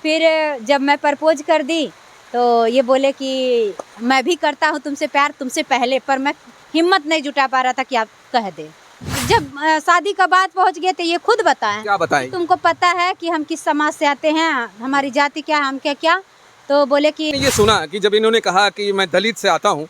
फिर जब मैं प्रपोज कर दी तो ये बोले कि मैं भी करता हूँ तुमसे प्यार तुमसे पहले, पर मैं हिम्मत नहीं जुटा पा रहा था कि आप कह दे। जब शादी का बात पहुँच गए तो ये खुद बताएं क्या बताएं? तुमको पता है कि हम किस समाज से आते हैं, हमारी जाति क्या, हम क्या क्या। तो बोले कि ये सुना कि जब इन्होंने कहा कि मैं दलित से आता हूँ,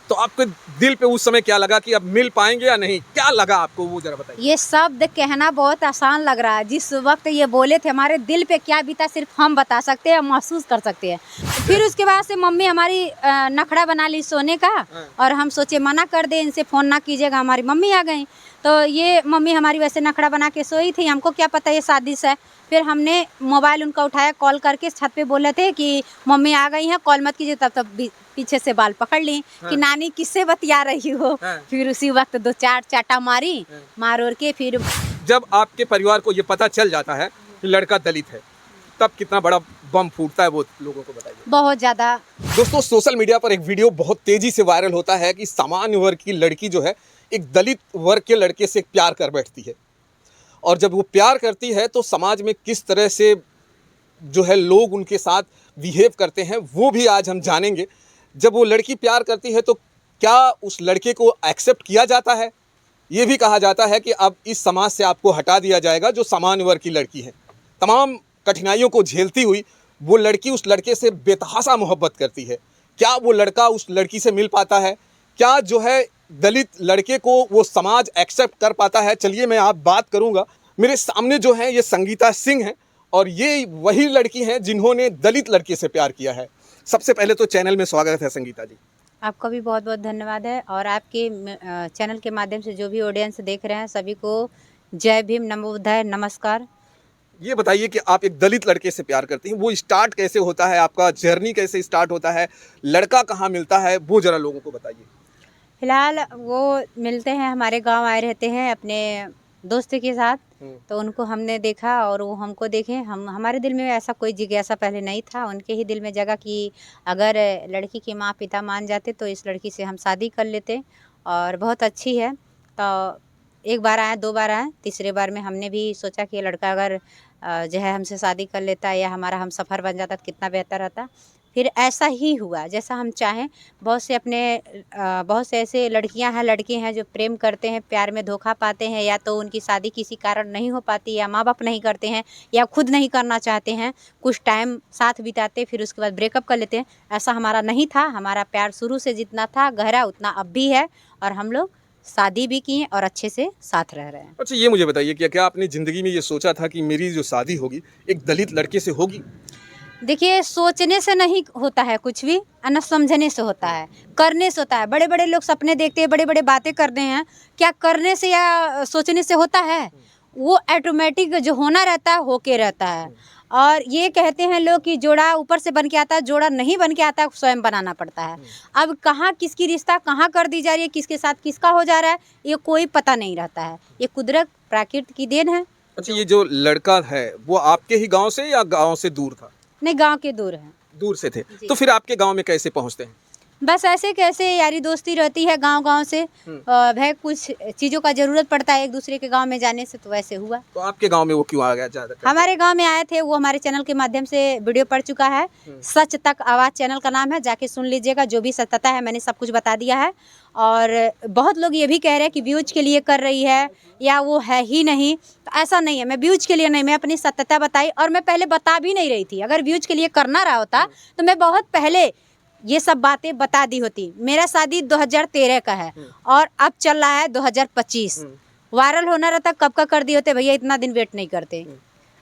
तो आपके दिल पे उस समय क्या लगा कि अब मिल पाएंगे या नहीं? क्या लगा आपको, वो जरा बताइए। ये शब्द कहना बहुत आसान लग रहा है, जिस वक्त ये बोले थे हमारे दिल पे क्या बीता सिर्फ हम बता सकते हैं, महसूस कर सकते हैं। फिर उसके बाद से मम्मी हमारी नखड़ा बना ली सोने का, और हम सोचे मना कर दे, इनसे फ़ोन ना कीजिएगा। हमारी मम्मी आ गई तो ये मम्मी हमारी वैसे नखड़ा बना के सोई थी, हमको क्या पता ये साजिश है। फिर हमने मोबाइल उनका उठाया, कॉल करके छत पे बोले थे कि मम्मी आ गई हैं, कॉल मत कीजिए। तब पीछे से बाल पकड़ ली कि नानी किससे बतिया रही हो। फिर उसी वक्त 2-4 चाटा मारी, मार और के फिर जब आपके परिवार को ये पता चल जाता है कि लड़का दलित है, तब कितना बड़ा बम फूटता है वो लोगों को बताइए। बहुत ज़्यादा। दोस्तों, सोशल मीडिया पर एक वीडियो बहुत तेजी से वायरल होता है कि सामान्य वर्ग की लड़की जो है एक दलित वर्ग के लड़के से प्यार कर बैठती है, और जब वो प्यार करती है तो समाज में किस तरह से जो है लोग उनके साथ बिहेव करते हैं वो भी आज हम जानेंगे। जब वो लड़की प्यार करती है तो क्या उस लड़के को एक्सेप्ट किया जाता है? ये भी कहा जाता है कि अब इस समाज से आपको हटा दिया जाएगा जो सामान्य वर्ग की लड़की है। तमाम कठिनाइयों को झेलती हुई वो लड़की उस लड़के से बेतहाशा मोहब्बत करती है। क्या वो लड़का उस लड़की से मिल पाता है? क्या जो है दलित लड़के को वो समाज एक्सेप्ट कर पाता है? चलिए मैं आप बात करूंगा। मेरे सामने जो है ये संगीता सिंह हैं, और ये वही लड़की हैं जिन्होंने दलित लड़के से प्यार किया है। सबसे पहले तो चैनल में स्वागत है संगीता जी। आपका भी बहुत बहुत धन्यवाद है, और आपके चैनल के माध्यम से जो भी ऑडियंस देख रहे हैं सभी को जय भीम, नमो बुद्धाय, नमस्कार। ये बताइए कि आप एक दलित लड़के से प्यार करती हैं, वो स्टार्ट कैसे होता है, आपका जर्नी कैसे स्टार्ट होता है, लड़का कहाँ मिलता है, वो जरा लोगों को बताइए। फिलहाल वो मिलते हैं, हमारे गांव आए रहते हैं अपने दोस्त के साथ, तो उनको हमने देखा और वो हमको देखे। हमारे दिल में ऐसा कोई जिज्ञासा पहले नहीं था, उनके ही दिल में जगह कि अगर लड़की के माँ पिता मान जाते तो इस लड़की से हम शादी कर लेते, और बहुत अच्छी है। तो एक बार आए, 2 बार आए, तीसरे बार में हमने भी सोचा कि ये लड़का अगर जो है हमसे शादी कर लेता या हमारा हम सफ़र बन जाता तो कितना बेहतर रहता। फिर ऐसा ही हुआ जैसा हम चाहें। बहुत से ऐसे लड़कियां हैं, लड़के हैं जो प्रेम करते हैं, प्यार में धोखा पाते हैं, या तो उनकी शादी किसी कारण नहीं हो पाती, या माँ बाप नहीं करते हैं, या खुद नहीं करना चाहते हैं, कुछ टाइम साथ बिताते फिर उसके बाद ब्रेकअप कर लेते हैं। ऐसा हमारा नहीं था, हमारा प्यार शुरू से जितना था गहरा उतना अब भी है, और हम लोग शादी भी किए और अच्छे से साथ रह रहे हैं। अच्छा, ये मुझे बताइए कि क्या आपने ज़िंदगी में ये सोचा था कि मेरी जो शादी होगी एक दलित लड़के से होगी? देखिए, सोचने से नहीं होता है कुछ भी, ना समझने से होता है, करने से होता है। बड़े बड़े लोग सपने देखते हैं, बड़े बड़े बातें करते हैं, क्या करने से या सोचने से होता है? वो ऑटोमेटिक जो होना रहता है होके रहता है। और ये कहते हैं लोग कि जोड़ा ऊपर से बन के आता है, जोड़ा नहीं बन के आता है, स्वयं बनाना पड़ता है। अब कहाँ किसकी रिश्ता कहाँ कर दी जा रही है, किसके साथ किसका हो जा रहा है, ये कोई पता नहीं रहता है। ये कुदरत प्रकृति की देन है। अच्छा, ये जो लड़का है वो आपके ही गांव से या गांव से दूर था? नहीं, गांव के दूर है। दूर से थे, तो फिर आपके गांव में कैसे पहुंचते हैं? बस ऐसे कैसे यारी दोस्ती रहती है गांव-गांव से। भाई कुछ चीज़ों का ज़रूरत पड़ता है एक दूसरे के गांव में जाने से, तो वैसे हुआ। तो आपके गांव में वो क्यों आ गया ज़्यादा? हमारे गांव में आए थे, वो हमारे चैनल के माध्यम से वीडियो पड़ चुका है। सच तक आवाज़ चैनल का नाम है, जाके सुन लीजिएगा। जो भी सत्यता है मैंने सब कुछ बता दिया है। और बहुत लोग ये भी कह रहे हैं कि व्यूज के लिए कर रही है या वो है ही नहीं, तो ऐसा नहीं है। मैं व्यूज के लिए नहीं, मैं अपनी सत्यता बताई, और मैं पहले बता भी नहीं रही थी। अगर व्यूज के लिए करना रहा होता तो मैं बहुत पहले ये सब बातें बता दी होती। मेरा शादी 2013 का है और अब चल रहा है 2025। वायरल होना रहता कब का कर दिए होते भैया, इतना दिन वेट नहीं करते।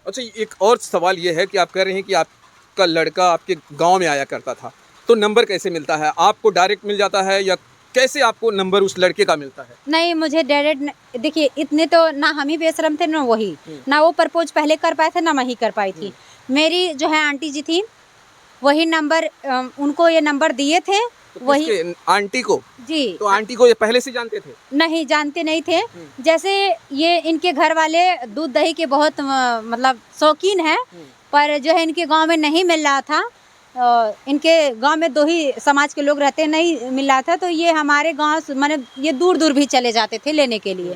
अच्छा, एक और सवाल ये है कि आप कह रहे हैं कि आपका लड़का आपके गांव में आया करता था, तो नंबर कैसे मिलता है? आपको डायरेक्ट मिल जाता है या कैसे आपको नंबर उस लड़के का मिलता है? नहीं, मुझे डायरेक्ट, देखिए इतने तो ना हम ही बेशरम थे ना वही, ना वो प्रपोज पहले कर पाए थे ना मैं ही कर पाई थी। मेरी जो है आंटी जी थी, वही नंबर उनको ये नंबर दिए थे। तो वही आंटी को? जी। तो आंटी को ये पहले से जानते थे? नहीं, जानते नहीं थे। जैसे ये इनके घर वाले दूध दही के बहुत मतलब शौकीन हैं, पर जो है इनके गांव में नहीं मिल रहा था। इनके गांव में 2 ही समाज के लोग रहते, नहीं मिल रहा था, तो ये हमारे गांव से माने ये दूर दूर भी चले जाते थे लेने के लिए।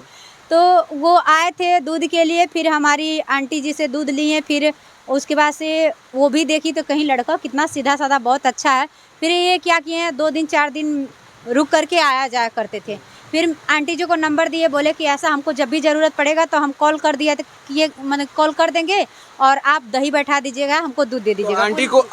तो वो आए थे दूध के लिए, फिर हमारी आंटी जी से दूध लिए, फिर उसके बाद से वो भी देखी तो कहीं लड़का कितना सीधा साधा बहुत अच्छा है। फिर ये क्या किए 2 दिन 4 दिन रुक करके आया जाया करते थे। फिर आंटी जी को नंबर दिए, बोले कि ऐसा हमको जब भी ज़रूरत पड़ेगा तो हम कॉल कर दिया तो ये मतलब कॉल कर देंगे और आप दही बैठा दीजिएगा, हमको दूध दे तो दीजिएगा।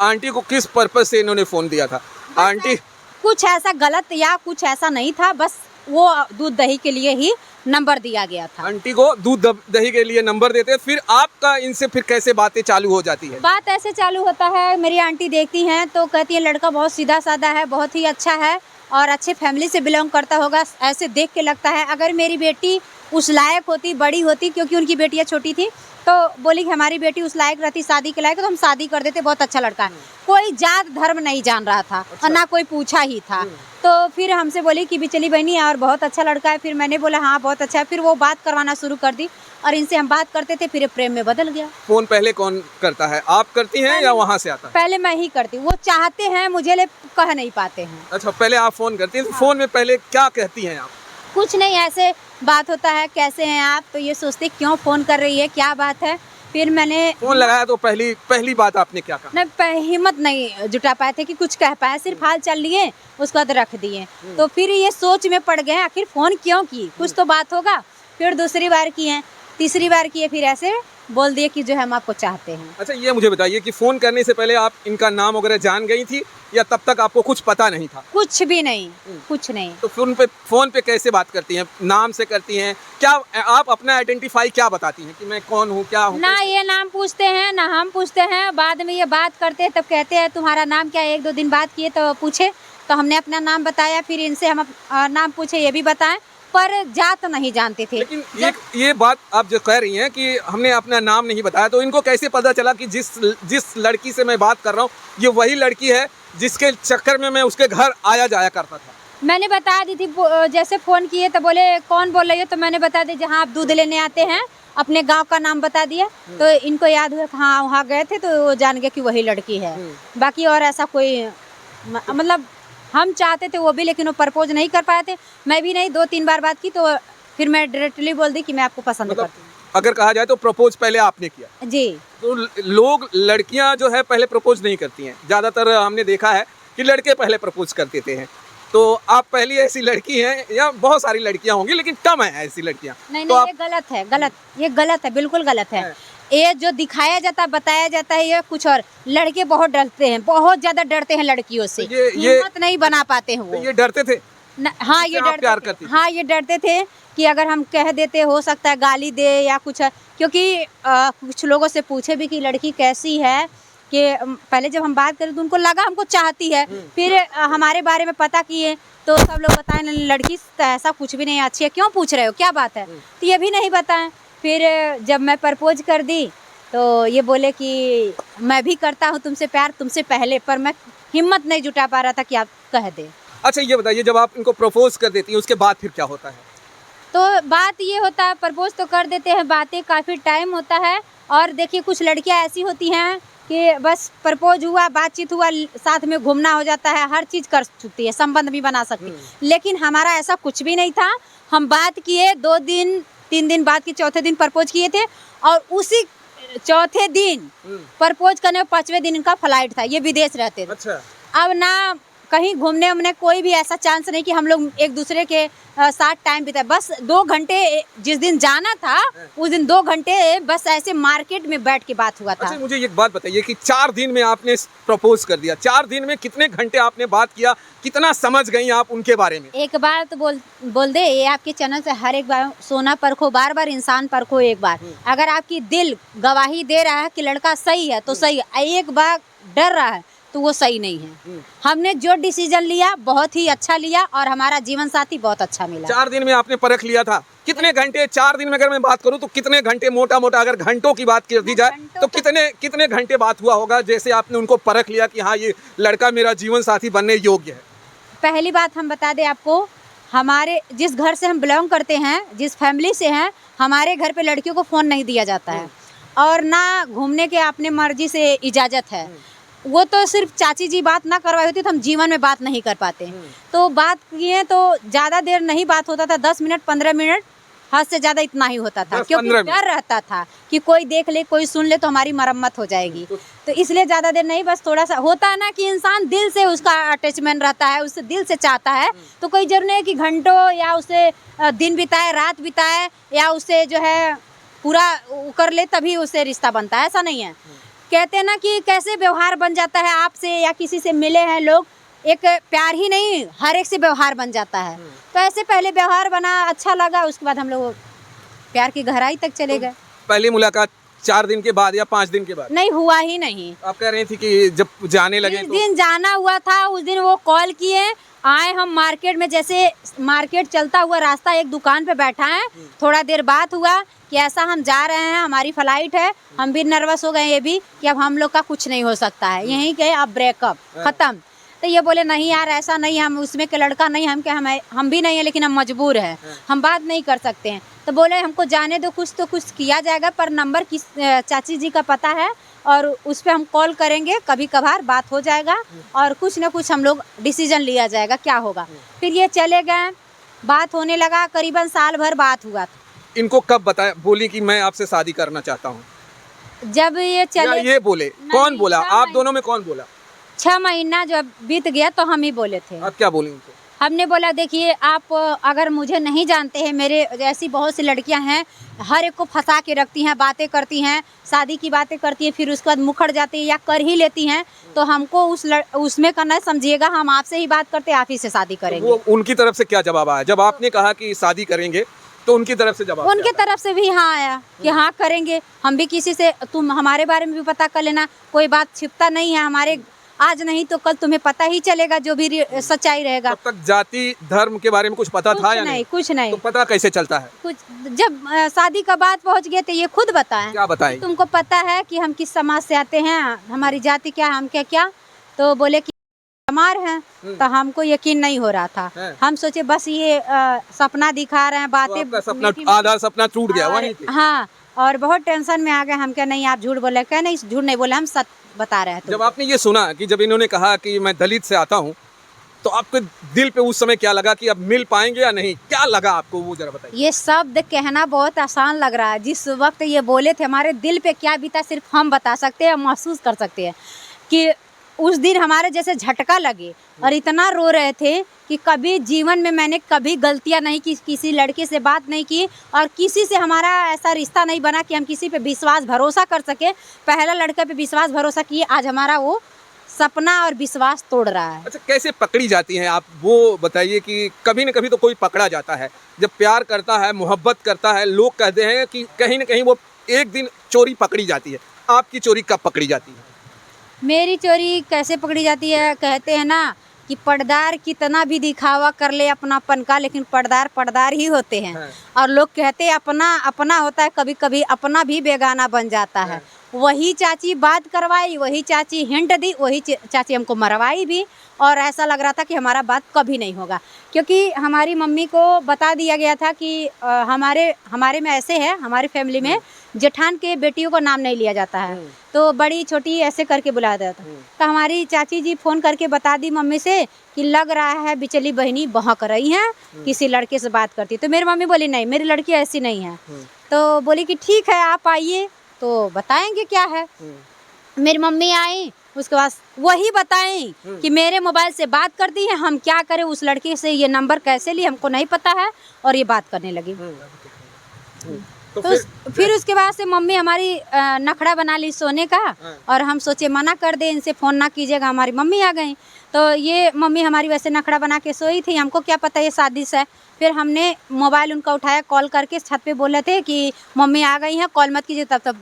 आंटी को किस पर्पस से इन्होंने फ़ोन दिया था? आंटी कुछ ऐसा गलत या कुछ ऐसा नहीं था, बस वो दूध दही के लिए ही नंबर दिया गया था। आंटी को दूध दही के लिए नंबर देते हैं, फिर आपका इनसे फिर कैसे बातें चालू हो जाती है? बात ऐसे चालू होता है, मेरी आंटी देखती हैं तो कहती है लड़का बहुत सीधा साधा है, बहुत ही अच्छा है और अच्छे फैमिली से बिलोंग करता होगा, ऐसे देख के लगता है। अगर मेरी बेटी उस लायक होती, बड़ी होती, क्योंकि उनकी बेटियां छोटी थी, तो बोली कि हमारी बेटी उस लायक रहती, शादी के लायक, तो हम शादी कर देते, बहुत अच्छा लड़का है। कोई जात धर्म नहीं जान रहा था और ना कोई पूछा ही था। तो फिर हमसे बोली कि बिचली बहनी और बहुत अच्छा लड़का है। फिर मैंने बोला हाँ बहुत अच्छा है। फिर वो बात करवाना शुरू कर दी और इनसे हम बात करते थे, फिर प्रेम में बदल गया। फ़ोन पहले कौन करता है, आप करती हैं या वहाँ से आता है? पहले मैं ही करती, वो चाहते हैं मुझे ले कह नहीं पाते हैं। अच्छा, पहले आप फ़ोन करती हैं, तो फ़ोन में पहले क्या कहती हैं आप? कुछ नहीं, ऐसे बात होता है, कैसे हैं आप, तो ये सोचते क्यों फ़ोन कर रही है, क्या बात है। फिर मैंने फ़ोन लगाया तो पहली बात आपने क्या कहा? हिम्मत नहीं जुटा पाए थे कि कुछ कह पाए, सिर्फ हाल चल लिए, उसके बाद रख दिए। तो फिर ये सोच में पड़ गए आखिर फ़ोन क्यों की, कुछ तो बात होगा। फिर दूसरी बार किए, तीसरी बार किए, फिर ऐसे बोल दिए कि जो हम आपको चाहते हैं। अच्छा, ये मुझे बताइए कि फ़ोन करने से पहले आप इनका नाम वगैरह जान गई थी या तब तक आपको कुछ पता नहीं था? कुछ भी नहीं, कुछ नहीं। तो फ़ोन पे कैसे बात करती हैं? नाम से करती हैं? क्या आप अपना आइडेंटिफ़ाई क्या बताती हैं कि मैं कौन हूँ, क्या हूँ? ना ये नाम पूछते हैं, ना हम पूछते हैं। बाद में ये बात करते हैं तब कहते हैं तुम्हारा नाम क्या है। 1-2 दिन बात किए तो पूछे, तो हमने अपना नाम बताया। फिर इनसे हम नाम पूछे, ये भी बताएं, पर जात नहीं जानते थे। लेकिन ये बात आप जो कह रही हैं कि हमने अपना नाम नहीं बताया, तो इनको कैसे पता चला कि जिस लड़की से मैं बात कर रहा हूँ ये वही लड़की है जिसके चक्कर में मैं उसके घर आया जाया करता था? मैंने बता दी थी, जैसे फ़ोन किए तो बोले कौन बोल रही है, तो मैंने बता दी जहाँ आप दूध लेने आते हैं, अपने गांव का नाम बता दिया। तो इनको याद हुआ कि हाँ वहाँ गए थे, तो वो जान गए कि वही लड़की है। बाकी और ऐसा कोई मतलब हम चाहते थे वो भी, लेकिन वो प्रपोज नहीं कर पाए थे। मैं भी नहीं, 2-3 बार बात की तो फिर मैं डायरेक्टली बोल दी कि मैं आपको पसंद मतलब करती हूँ। अगर कहा जाए तो प्रपोज पहले आपने किया? जी। तो लोग लड़कियां जो है पहले प्रपोज नहीं करती हैं, ज़्यादातर हमने देखा है कि लड़के पहले प्रपोज कर देते हैं। तो आप पहली ऐसी लड़की हैं, या बहुत सारी लड़कियां होंगी लेकिन कम है ऐसी लड़कियां? नहीं तो नहीं, ये गलत है, गलत, ये गलत है, बिल्कुल गलत है। ये जो दिखाया जाता है, बताया जाता है, ये कुछ और। लड़के बहुत डरते हैं, बहुत ज्यादा डरते हैं लड़कियों से, तो ये हिम्मत नहीं बना पाते हैं तो वो। ये डरते थे? हाँ ये जिससे आप प्यार डरते करती थे, थी? हाँ ये डरते थे कि अगर हम कह देते हो सकता है गाली दे या कुछ। क्योंकि कुछ लोगों से पूछे भी कि लड़की कैसी है, कि पहले जब हम बात करें तो उनको लगा हमको चाहती है। फिर हमारे बारे में पता किए तो सब लोग बताए लड़की ऐसा कुछ भी नहीं, अच्छी है, क्यों पूछ रहे हो, क्या बात है। तो ये भी नहीं बताएं। फिर जब मैं प्रपोज कर दी तो ये बोले कि मैं भी करता हूँ तुमसे प्यार, तुमसे पहले, पर मैं हिम्मत नहीं जुटा पा रहा था कि आप कह दे। अच्छा, ये बताइए जब आप इनको प्रपोज कर देती हैं उसके बाद फिर क्या होता है? तो बात ये होता है, प्रपोज तो कर देते हैं, बातें काफ़ी टाइम होता है। और देखिए कुछ लड़कियां ऐसी होती हैं कि बस प्रपोज हुआ, बातचीत हुआ, साथ में घूमना हो जाता है, हर चीज़ कर सकती है, संबंध भी बना सकती है। लेकिन हमारा ऐसा कुछ भी नहीं था। हम बात किए, 2 दिन 3 दिन बात की, चौथे दिन प्रपोज किए थे और उसी चौथे दिन प्रपोज करने 5वें दिन इनका फ्लाइट था, ये विदेश रहते थे। अच्छा। अब ना कहीं घूमने उमने कोई भी ऐसा चांस नहीं कि हम लोग एक दूसरे के साथ टाइम बिताए। बस 2 घंटे, जिस दिन जाना था उस दिन 2 घंटे बस ऐसे मार्केट में बैठ के बात हुआ था। अच्छा, मुझे एक बात बताइए कि 4 दिन में आपने प्रपोज कर दिया, 4 दिन में कितने घंटे आपने बात किया, कितना समझ गई आप उनके बारे में? एक बार तो बोल दे, ये आपके चैनल से हर एक बार सोना परखो, बार बार इंसान परखो एक बार। अगर आपकी दिल गवाही दे रहा है कि लड़का सही है तो सही है, एक बार डर रहा है तो वो सही नहीं है। हमने जो डिसीजन लिया बहुत ही अच्छा लिया और हमारा जीवन साथी बहुत अच्छा मिला। 4 दिन में आपने परख लिया था? कितने घंटे 4 दिन में अगर मैं बात करूं तो कितने घंटे, मोटा मोटा अगर घंटों की बात कर दी जाए तो कितने घंटे बात हुआ होगा, जैसे आपने उनको परख लिया कि हाँ ये लड़का मेरा जीवन साथी बनने योग्य है? पहली बात हम बता दें आपको, हमारे जिस घर से हम बिलोंग करते हैं, जिस फैमिली से हैं, हमारे घर पे लड़कियों को फ़ोन नहीं दिया जाता है और ना घूमने के अपने मर्जी से इजाज़त है। वो तो सिर्फ चाची जी बात ना करवाई होती तो हम जीवन में बात नहीं कर पाते। तो बात किए तो ज़्यादा देर नहीं बात होता था, 10 मिनट 15 मिनट, हद से ज्यादा इतना ही होता था, 10-15 क्योंकि मिनट। डर रहता था कि कोई देख ले, कोई सुन ले तो हमारी मरम्मत हो जाएगी। तो इसलिए ज्यादा देर नहीं, बस थोड़ा सा होता है ना कि इंसान दिल से उसका अटैचमेंट रहता है, उससे दिल से चाहता है, तो कोई जरूरी नहीं है कि घंटों या उसे दिन बिताए, रात बिताए, या उसे जो है पूरा कर ले तभी उसे रिश्ता बनता है, ऐसा नहीं है। कहते हैं ना कि कैसे व्यवहार बन जाता है, आपसे या किसी से मिले हैं लोग, एक प्यार ही नहीं हर एक से व्यवहार बन जाता है। तो ऐसे पहले व्यवहार बना, अच्छा लगा, उसके बाद हम लोग प्यार की गहराई तक चले गए। पहली मुलाकात 4 दिन के बाद या 5 दिन के बाद? नहीं, हुआ ही नहीं। आप कह रही थी कि जब जाने लगे जिस तो दिन जाना हुआ था उस दिन वो कॉल किए, आए हम मार्केट में, जैसे मार्केट चलता हुआ रास्ता, एक दुकान पे बैठा है, थोड़ा देर बात हुआ कि ऐसा हम जा रहे हैं, हमारी फ्लाइट है। हम भी नर्वस हो गए ये भी कि अब हम लोग का कुछ नहीं हो सकता है, यहीं गए, अब ब्रेकअप खत्म। तो ये बोले नहीं यार ऐसा नहीं, हम उसमें के लड़का नहीं, हम भी नहीं है, लेकिन हम मजबूर हैं, हम बात नहीं कर सकते हैं। तो बोले हमको जाने दो, कुछ तो कुछ किया जाएगा, पर नंबर किस चाची जी का पता है और उस पर हम कॉल करेंगे, कभी कभार बात हो जाएगा और कुछ ना कुछ हम लोग डिसीजन लिया जाएगा क्या होगा। फिर ये चले गए, बात होने लगा, करीबन साल भर बात हुआ था। इनको कब बताया, बोली कि मैं आपसे शादी करना चाहता हूँ? जब ये या चले, ये बोले? कौन बोला? 6 आप दोनों में कौन बोला? 6 महीना जब बीत गया तो हम ही बोले थे। आप क्या बोली उनको? हमने बोला देखिए आप अगर मुझे नहीं जानते हैं, मेरे ऐसी बहुत सी लड़कियां हैं, हर एक को फंसा के रखती हैं, बातें करती हैं, शादी की बातें करती हैं, फिर उसके बाद मुखर जाती है या कर ही लेती हैं। तो हमको उसमें का न समझिएगा, हम आपसे ही बात करते, आप ही से शादी करेंगे। वो उनकी तरफ से क्या जवाब आया जब आपने कहा कि शादी करेंगे? तो उनकी तरफ से जवाब उनकी क्या तरफ से भी हाँ आया कि हाँ करेंगे, हम भी किसी से, तुम हमारे बारे में भी पता कर लेना, कोई बात छिपता नहीं है हमारे, आज नहीं तो कल तुम्हें पता ही चलेगा जो भी सच्चाई रहेगा। तब तक जाति धर्म के बारे में कुछ पता था या नहीं? कुछ नहीं। तो पता कैसे चलता है? कुछ जब शादी का बात पहुंच गए तो ये खुद बताएं। क्या बताएं? तुमको पता है कि हम किस समाज से आते हैं, हमारी जाति क्या, हम क्या क्या, तो बोले कि हमार हैं। तो हमको यकीन नहीं हो रहा था, हम सोचे बस ये सपना दिखा रहे हैं, तो बातें आपका सपना, आधा सपना टूट गया वहीं पे। हाँ, और बहुत टेंशन में आ गए हम, क्या नहीं आप झूठ बोले, क्या नहीं झूठ नहीं बोले, हम सच बता रहे हैं। जब आपने ये सुना कि जब इन्होंने कहा कि मैं दलित से आता हूँ, तो आपके दिल पे उस समय क्या लगा कि अब मिल पाएंगे या नहीं? क्या लगा आपको, वो जरा बताइए। ये शब्द कहना बहुत आसान लग रहा है, जिस वक्त ये बोले थे हमारे दिल पे क्या बीता सिर्फ हम बता सकते हैं, महसूस कर सकते हैं कि उस दिन हमारे जैसे झटका लगे और इतना रो रहे थे कि कभी जीवन में मैंने कभी गलतियां नहीं की, किसी लड़के से बात नहीं की और किसी से हमारा ऐसा रिश्ता नहीं बना कि हम किसी पे विश्वास भरोसा कर सके। पहला लड़का पे विश्वास भरोसा किए, आज हमारा वो सपना और विश्वास तोड़ रहा है। अच्छा, कैसे पकड़ी जाती हैं आप, वो बताइए। कि कभी न कभी तो कोई पकड़ा जाता है, जब प्यार करता है, मोहब्बत करता है, लोग कहते हैं कि कहीं न कहीं वो एक दिन चोरी पकड़ी जाती है। आपकी चोरी कब पकड़ी जाती है? मेरी चोरी कैसे पकड़ी जाती है, कहते हैं ना कि पर्दार कितना भी दिखावा कर ले अपनापन का, लेकिन पर्दार ही होते हैं। और लोग कहते हैं अपना अपना होता है, कभी कभी अपना भी बेगाना बन जाता है। वही चाची बात करवाई, वही चाची हिंट दी, वही चाची हमको मरवाई भी, और ऐसा लग रहा था कि हमारा बात कभी नहीं होगा, क्योंकि हमारी मम्मी को बता दिया गया था कि हमारे में ऐसे है, हमारी फैमिली में जेठान के बेटियों को नाम नहीं लिया जाता है, तो बड़ी छोटी ऐसे करके बुलाया जाता था। तो हमारी चाची जी फ़ोन करके बता दी मम्मी से कि लग रहा है बिचली बहनी बहक रही हैं, किसी लड़के से बात करती। तो मेरी मम्मी बोली नहीं, मेरी लड़की ऐसी नहीं है। तो बोली कि ठीक है आप आइए तो बताएंगे क्या है। मेरी मम्मी आई, उसके बाद वही बताएं कि मेरे मोबाइल से बात करती है, हम क्या करें, उस लड़के से ये नंबर कैसे लिए हमको नहीं पता है, और ये बात करने लगी। तो फिर उसके बाद से मम्मी हमारी नखड़ा बना ली सोने का, और हम सोचे मना कर दे, इनसे फ़ोन ना कीजिएगा। हमारी मम्मी आ गई, तो ये मम्मी हमारी वैसे नखड़ा बना के सोई थी, हमको क्या पता ये साजिश है। फिर हमने मोबाइल उनका उठाया, कॉल करके छत पे बोले थे कि मम्मी आ गई हैं, कॉल मत कीजिए। तब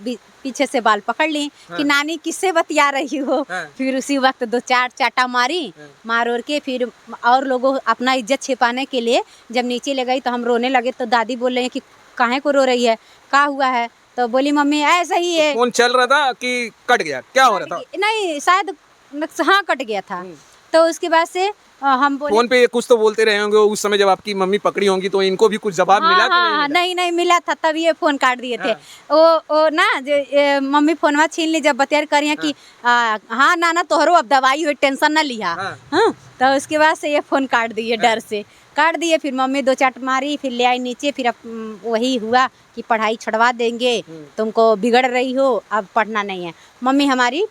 पीछे से बाल पकड़ ली कि नानी किससे बतिया रही हो। फिर उसी वक्त 2-4 चाटा मारी, मार और के फिर और लोगों अपना इज्जत छिपाने के लिए जब नीचे ले गई तो हम रोने लगे। तो दादी बोल रही है कि काहे को रो रही है, क्या हुआ है? तो बोली मम्मी ऐसा ही है। फोन चल रहा था कि कट गया, क्या हो रहा था? नहीं शायद हाँ कट गया था। तो उसके बाद से हम बोले फोन पे ये कुछ तो बोलते रहे होंगे उस समय जब आपकी मम्मी पकड़ी होंगी, तो इनको भी कुछ जवाब मिला कि नहीं मिला? नहीं मिला था, तब ये फोन काट दिए थे। वो ना जो मम्मी फोनवा छीन ली जब बतियार करिए कि हाँ नाना तोहरो अब दवाई हुई, टेंशन ना लिया। हाँ, तो उसके बाद से ये फोन काट दिए डर से। काट दिए। फिर मम्मी 2 चाट मारी, फिर ले आई नीचे। फिर अब वही हुआ कि पढ़ाई छुड़वा देंगे, तुमको बिगड़ रही हो, अब पढ़ना नहीं है। मम्मी हमारी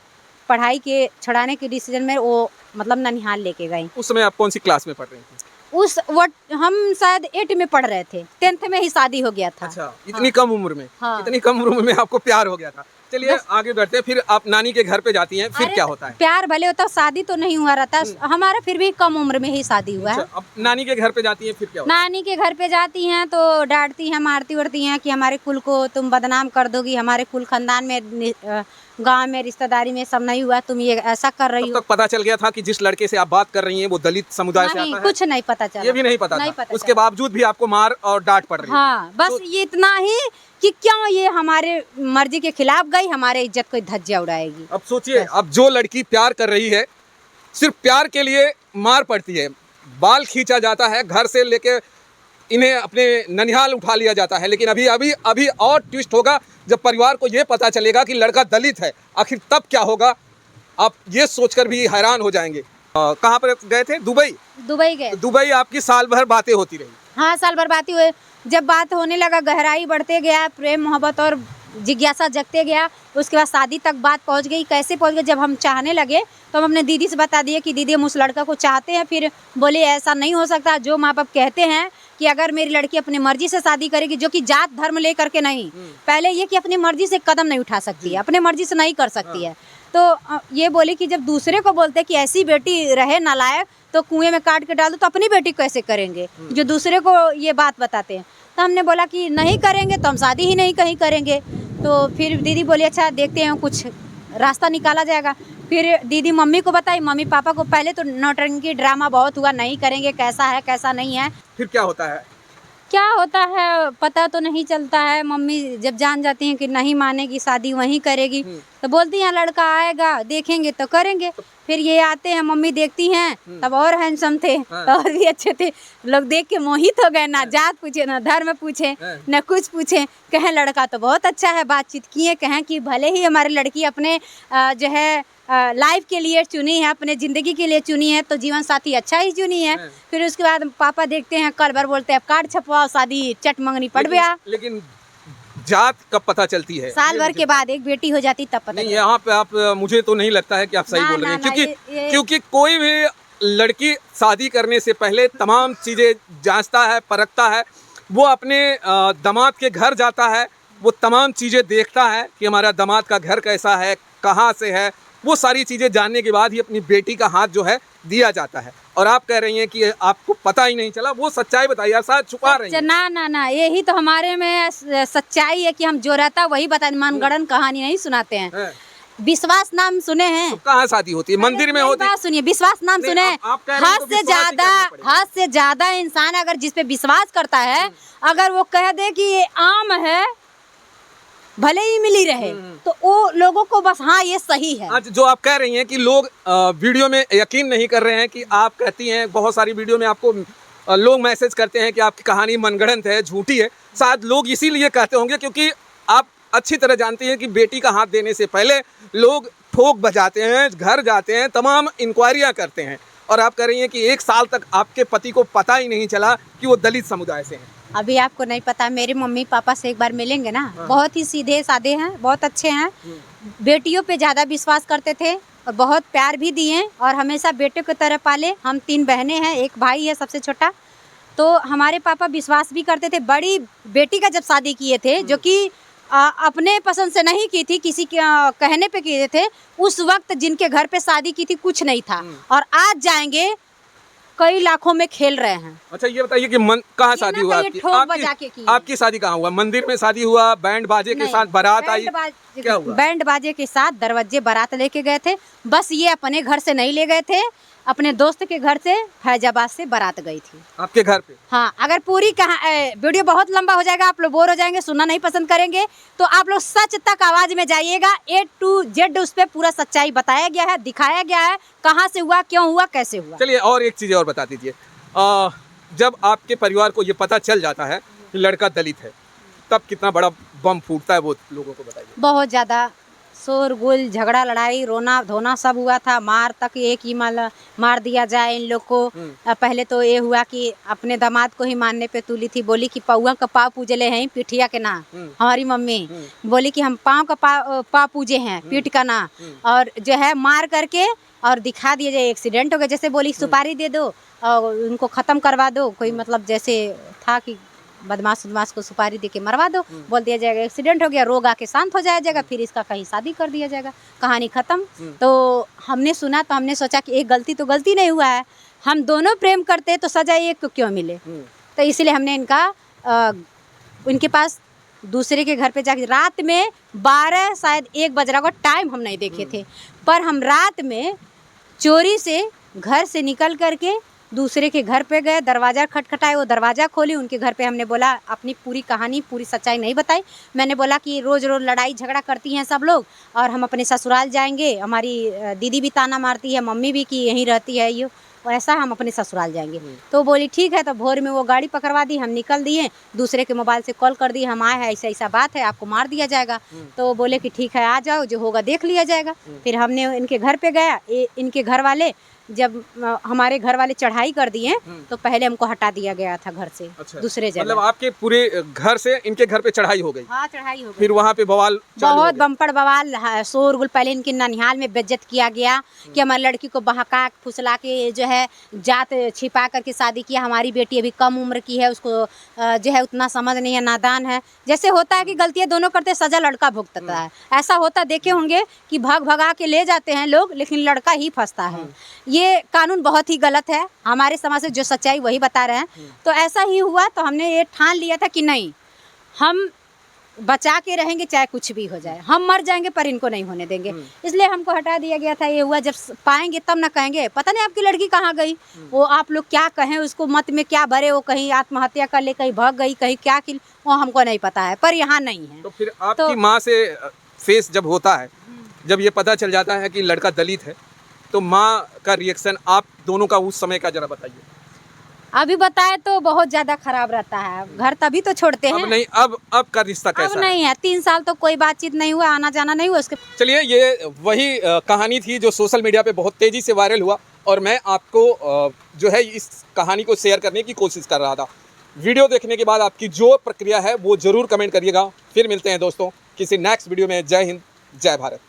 पढ़ाई के छुड़ाने के डिसीजन में वो मतलब ननिहाल लेके गई। उस समय आप कौन सी क्लास में पढ़ रही थी? हम शायद 8 में पढ़ रहे थे, 10th में ही शादी हो गया था। अच्छा, इतनी कम उम्र में? हाँ। इतनी कम उम्र में आपको प्यार हो गया था। चलिए आगे बढ़ते हैं। फिर आप नानी के घर पे जाती हैं, फिर क्या होता है? प्यार भले होता, शादी तो नहीं हुआ रहता हमारा, फिर भी कम उम्र में ही शादी हुआ है। अच्छा, अब नानी के घर पे जाती हैं, फिर क्या होता है? नानी के घर पे जाती हैं तो डांटती हैं, मारती उड़ती हैं कि हमारे कुल को तुम बदनाम कर दोगी, हमारे कुल खानदान में, गांव में, रिश्तेदारी में सब नहीं हुआ, तुम ये ऐसा कर रही हो। तब तक पता चल गया था कि जिस लड़के से आप बात कर रही हैं वो दलित समुदाय से आता है? कुछ नहीं पता चला। ये भी नहीं पता था? उसके बावजूद भी आपको मार और डांट पड़ रही है? हाँ, बस ये इतना ही कि क्यों ये हमारे मर्जी के खिलाफ गई, हमारे इज्जत को धज्जियां उड़ाएगी। अब सोचिए, अब जो लड़की प्यार कर रही है, सिर्फ प्यार के लिए मार पड़ती है, बाल खींचा जाता है, घर से लेके इन्हें अपने ननिहाल उठा लिया जाता है। लेकिन अभी अभी अभी और ट्विस्ट होगा जब परिवार को ये पता चलेगा कि लड़का दलित है। आखिर तब क्या होगा, आप ये सोचकर भी हैरान हो जाएंगे। कहाँ पर गए थे? दुबई? दुबई गए। दुबई आपकी साल भर बातें होती रही? हाँ, साल भर बातें हुए। जब बात होने लगा, गहराई बढ़ते गया, प्रेम मोहब्बत और जिज्ञासा जगते गया, उसके बाद शादी तक बात पहुंच गई। कैसे पहुंच गई, जब हम चाहने लगे तो हम अपने दीदी से बता दिए कि दीदी हम उस लड़का को चाहते हैं। फिर बोले ऐसा नहीं हो सकता, जो माँ बाप कहते हैं कि अगर मेरी लड़की अपनी मर्जी से शादी करेगी, जो कि जात धर्म ले करके नहीं, पहले ये कि अपनी मर्जी से कदम नहीं उठा सकती है, अपने मर्जी से नहीं कर सकती है। तो ये बोले कि जब दूसरे को बोलते कि ऐसी बेटी रहे नालायक तो कुएं में काट के डाल दो, तो अपनी बेटी कैसे करेंगे, जो दूसरे को ये बात बताते हैं। तो हमने बोला कि नहीं करेंगे तो हम शादी ही नहीं कहीं करेंगे। तो फिर दीदी बोली अच्छा देखते हैं, कुछ रास्ता निकाला जाएगा। फिर दीदी मम्मी को बताई, मम्मी पापा को। पहले तो नौटंकी ड्रामा बहुत हुआ, नहीं करेंगे, कैसा है कैसा नहीं है। फिर क्या होता है? क्या होता है पता तो नहीं चलता है। मम्मी जब जान जाती हैं कि नहीं मानेगी, शादी वहीं करेगी, तो बोलती हैं लड़का आएगा, देखेंगे तो करेंगे। फिर ये आते हैं, मम्मी देखती हैं, तब और हैंडसम थे, और भी अच्छे थे। लोग देख के मोहित हो गए, ना जात पूछे, ना धर्म पूछे, ना कुछ पूछे। कहें लड़का तो बहुत अच्छा है। बातचीत किए, कहें कि भले ही हमारी लड़की अपने जो है लाइफ के लिए चुनी है, अपने ज़िंदगी के लिए चुनी है, तो जीवन साथी अच्छा ही चुनी है। फिर उसके बाद पापा देखते हैं, कल भर बोलते हैं कार्ड छपवाओ, शादी चट मंगनी पड़ गया। लेकिन जात कब पता चलती है? साल भर के बाद एक बेटी हो जाती तब पता। नहीं, यहाँ पे आप, मुझे तो नहीं लगता है कि आप सही बोल रहे हैं, क्योंकि कोई भी लड़की शादी करने से पहले तमाम चीज़ें जांचता है, परखता है। वो अपने दामाद के घर जाता है, वो तमाम चीज़ें देखता है कि हमारा दामाद का घर कैसा है, कहाँ से है। वो सारी चीज़ें जानने के बाद ही अपनी बेटी का हाथ जो है दिया जाता है। और आप कह रही हैं कि आपको पता ही नहीं चला, वो सच्चाई बताइए, आप शायद छुपा रही हैं। ना ना ना, यही तो हमारे में सच्चाई है कि हम जो रहता वही बता, मनगढ़ंत कहानी नहीं सुनाते हैं। विश्वास नाम सुने हैं? तो कहाँ शादी होती है? मंदिर में होती है? सुनिए, विश्वास नाम सुने? हद से ज्यादा इंसान अगर जिस पे विश्वास करता है, अगर वो कह दे कि ये आम है, भले ही मिली रहे, तो वो लोगों को बस हाँ ये सही है। आज जो आप कह रही हैं कि लोग वीडियो में यकीन नहीं कर रहे हैं, कि आप कहती हैं बहुत सारी वीडियो में आपको लोग मैसेज करते हैं कि आपकी कहानी मनगढ़ंत है, झूठी है। शायद लोग इसीलिए कहते होंगे क्योंकि आप अच्छी तरह जानती हैं कि बेटी का हाथ देने से पहले लोग ठोक बजाते हैं, घर जाते हैं, तमाम इंक्वायरियाँ करते हैं। और आप कह रही हैं कि 1 साल तक आपके पति को पता ही नहीं चला कि वो दलित समुदाय से हैं। अभी आपको नहीं पता, मेरे मम्मी पापा से एक बार मिलेंगे ना, बहुत ही सीधे साधे हैं, बहुत अच्छे हैं। बेटियों पे ज़्यादा विश्वास करते थे और बहुत प्यार भी दिए, और हमेशा बेटे की तरह पाले। हम 3 बहनें हैं, एक भाई है सबसे छोटा। तो हमारे पापा विश्वास भी करते थे। बड़ी बेटी का जब शादी किए थे, जो कि अपने पसंद से नहीं की थी, किसी के कहने पे किए थे, उस वक्त जिनके घर पे शादी की थी कुछ नहीं था, और आज जाएंगे कई लाखों में खेल रहे हैं। अच्छा, ये बताइए कि कहाँ शादी हुआ आपकी? आपकी शादी कहाँ हुआ? मंदिर में शादी हुआ, बैंड बाजे के साथ बारात आई, क्या हुआ? बैंड बाजे के साथ दरवाजे बारात लेके गए थे। बस ये अपने घर से नहीं ले गए थे, अपने दोस्त के घर से, फैजाबाद से बारात गई थी आपके घर पे। हाँ, अगर पूरी वीडियो बहुत लंबा हो जाएगा, आप लोग बोर हो जाएंगे, सुनना नहीं पसंद करेंगे, तो आप लोग सच तक आवाज में जाइएगा। A to Z उस पर पूरा सच्चाई बताया गया है, दिखाया गया है, कहाँ से हुआ, क्यों हुआ, कैसे हुआ। चलिए और एक चीज़ और बता दीजिए, जब आपके परिवार को ये पता चल जाता है कि लड़का दलित है, तब कितना बड़ा बम फूटता है, वो लोगों को बताइए। बहुत ज़्यादा शोर गुल, झगड़ा लड़ाई, रोना धोना सब हुआ था। मार तक एक ही मार दिया जाए इन लोग को। पहले तो ये हुआ कि अपने दामाद को ही मारने पे तुली थी, बोली कि पौआ का पाँव पूजले हैं पिठिया के ना। हमारी मम्मी बोली कि हम पाँव का पाँव पूजे हैं, पीठ का ना। और जो है मार करके और दिखा दिया जाए एक्सीडेंट हो गया, जैसे बोली सुपारी दे दो और उनको ख़त्म करवा दो। कोई मतलब जैसे था कि बदमाश को सुपारी दे के मरवा दो, बोल दिया जाएगा एक्सीडेंट हो गया, रोग आके शांत हो जाएगा, फिर इसका कहीं शादी कर दिया जाएगा, कहानी ख़त्म। तो हमने सुना तो हमने सोचा कि एक गलती तो गलती नहीं हुआ है, हम दोनों प्रेम करते तो सजा एक को क्यों मिले। तो इसलिए हमने उनके पास दूसरे के घर पे जाके रात में 12 शायद 1 बज रहा होगा, टाइम हम नहीं देखे थे, पर हम रात में चोरी से घर से निकल करके दूसरे के घर पे गए, दरवाज़ा खटखटाए, वो दरवाज़ा खोली, उनके घर पे हमने बोला अपनी पूरी कहानी पूरी सच्चाई नहीं बताई। मैंने बोला कि रोज़ रोज़ लड़ाई झगड़ा करती हैं सब लोग और हम अपने ससुराल जाएंगे, हमारी दीदी भी ताना मारती है, मम्मी भी कि यहीं रहती है ये, और ऐसा हम अपने ससुराल जाएंगे। तो बोली ठीक है। तो भोर में वो गाड़ी पकड़वा दी, हम निकल दिए, दूसरे के मोबाइल से कॉल कर दी, हम आए हैं, ऐसा ऐसा बात है, आपको मार दिया जाएगा। तो बोले कि ठीक है आ जाओ, जो होगा देख लिया जाएगा। फिर हमने इनके घर पे गया, इनके घर वाले जब हमारे घर वाले चढ़ाई कर दिए तो पहले हमको हटा दिया गया था घर से। अच्छा। दूसरे जगह मतलब आपके पूरे घर से इनके घर पे चढ़ाई हो गई। हाँ चढ़ाई हो गई। फिर वहाँ पे बवाल बहुत बम्पर बवाल, शोर गुल। पहले इनके ननिहाल में बेइज्जत किया गया कि हमारी लड़की को बहका फुसला के जो है जात छिपा करके शादी किया, हमारी बेटी अभी कम उम्र की है, उसको जो है उतना समझ नहीं है, नादान है। जैसे होता है कि गलतियाँ दोनों करते, सजा लड़का भुगतता है, ऐसा होता देखे होंगे कि भगा के ले जाते हैं लोग, लेकिन लड़का ही फंसता है। ये कानून बहुत ही गलत है, हमारे समाज से जो सच्चाई वही बता रहे हैं। तो ऐसा ही हुआ, तो हमने ये ठान लिया था कि नहीं, हम बचा के रहेंगे चाहे कुछ भी हो जाए, हम मर जाएंगे पर इनको नहीं होने देंगे। इसलिए हमको हटा दिया गया था। ये हुआ, जब पाएंगे तब ना कहेंगे पता नहीं आपकी लड़की कहाँ गई, वो आप लोग क्या कहें उसको, मत में क्या भरे, वो कहीं आत्महत्या कर ले, कहीं भाग गई, कहीं क्या की, वो हमको नहीं पता है, पर यहाँ नहीं है। तो फिर आपकी माँ से फेस जब होता है, जब ये पता चल जाता है कि लड़का दलित है, तो माँ का रिएक्शन आप दोनों का उस समय का जरा बताइए। अभी बताए तो बहुत ज्यादा खराब रहता है, घर तभी तो छोड़ते हैं। अब नहीं, अब का रिश्ता कैसा अब नहीं है, 3 साल तो कोई बातचीत नहीं हुआ, आना जाना नहीं हुआ उसके। चलिए, ये वही कहानी थी जो सोशल मीडिया पे बहुत तेजी से वायरल हुआ और मैं आपको जो है इस कहानी को शेयर करने की कोशिश कर रहा था। वीडियो देखने के बाद आपकी जो प्रक्रिया है वो जरूर कमेंट करिएगा। फिर मिलते हैं दोस्तों किसी नेक्स्ट वीडियो में। जय हिंद, जय भारत।